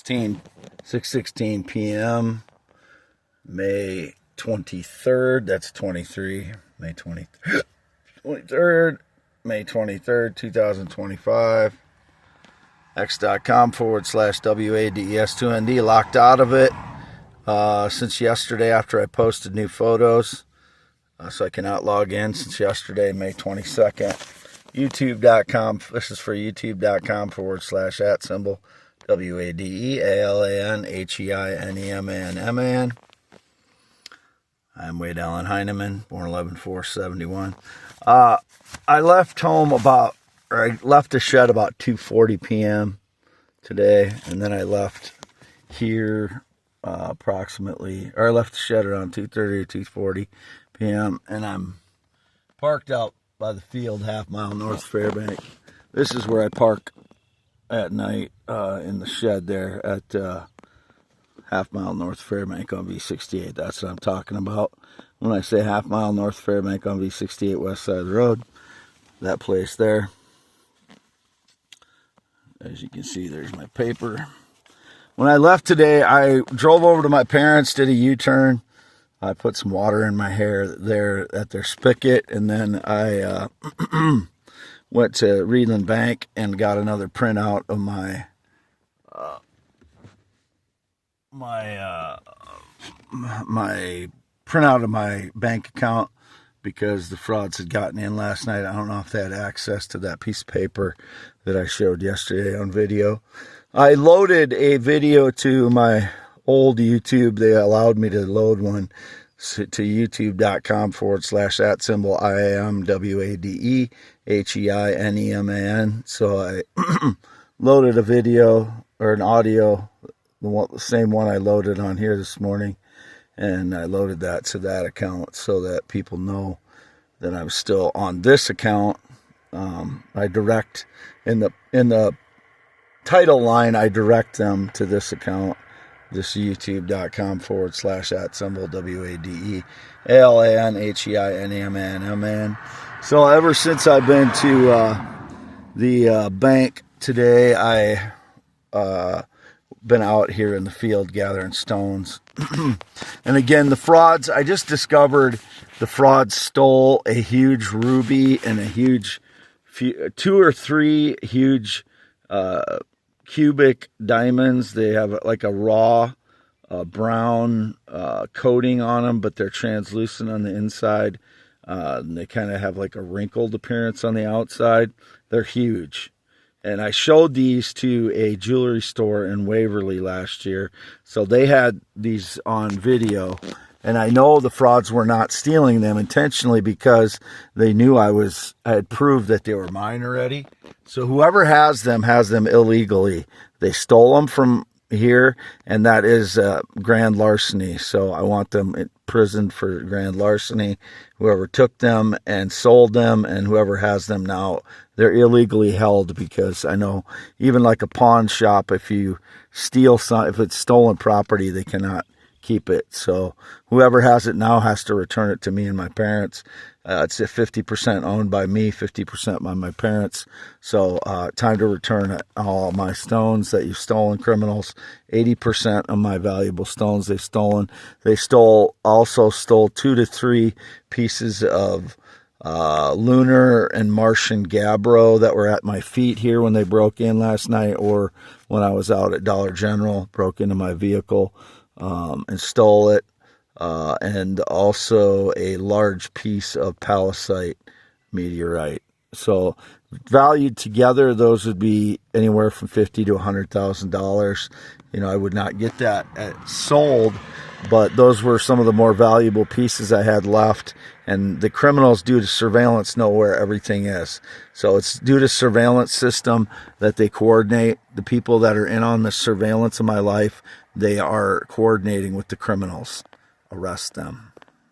6:16 p.m. May 23rd. That's 23. May 23rd. May 23rd, 2025. X.com/WADES2ND. Locked out of it since yesterday after I posted new photos. So I cannot log in since yesterday, May 22nd. YouTube.com. This is for YouTube.com/@ WADEALANHEINEMANMAN. I'm Wade Allen Heineman, born 11/4/71. I left home I left the shed about 2:40 p.m. today, and then I left here I left the shed around 2:30 or 2:40 p.m. and I'm parked out by the field, half-mile north Fairbank. This is where I park at night in the shed there at half-mile north Fairbank on V68. That's what I'm talking about when I say half-mile north Fairbank on V68 west side of the road. That place there. As you can see, there's my paper. When I left today, I drove over to my parents, did a U-turn. I put some water in my hair there at their spigot, and then I went to Reedland Bank and got another printout of my printout of my bank account, because the frauds had gotten in last night. I don't know if they had access to that piece of paper that I showed yesterday on video. I loaded a video to my old YouTube. They allowed me to load one to youtube.com/@IamWADEHEINEMAN. So I loaded a video or an audio, the same one I loaded on here this morning, and I loaded that to that account so that people know that I'm still on this account. I direct in the title line, I direct them to this account, this youtube.com/@WADEALANHEINEMAN. So ever since I've been to the bank today, I been out here in the field gathering stones. And again, the frauds, I just discovered the frauds stole a huge ruby and a huge 2 or 3 huge cubic diamonds. They have like a raw brown coating on them, but they're translucent on the inside. And they kind of have like a wrinkled appearance on the outside. They're huge. And I showed these to a jewelry store in Waverly last year. So they had these on video. And I know the frauds were not stealing them intentionally because they knew I had proved that they were mine already. So whoever has them illegally. They stole them from here, and that is grand larceny. So I want them imprisoned for grand larceny. Whoever took them and sold them, and whoever has them now, they're illegally held, because I know even like a pawn shop, if you steal if it's stolen property, they cannot keep it. So whoever has it now has to return it to me and my parents. It's 50% owned by me, 50% by my parents. So time to return all my stones that you've stolen, criminals. 80% of my valuable stones they've stolen. They also stole 2 to 3 pieces of lunar and Martian gabbro that were at my feet here when they broke in last night, or when I was out at Dollar General, broke into my vehicle and stole it. And also a large piece of palisite meteorite. So valued together, those would be anywhere from $50,000 to $100,000. I would not get that sold, but those were some of the more valuable pieces I had left. And the criminals, due to surveillance, know where everything is. So it's due to surveillance system that they coordinate. The people that are in on the surveillance of my life, they are coordinating with the criminals. Arrest them.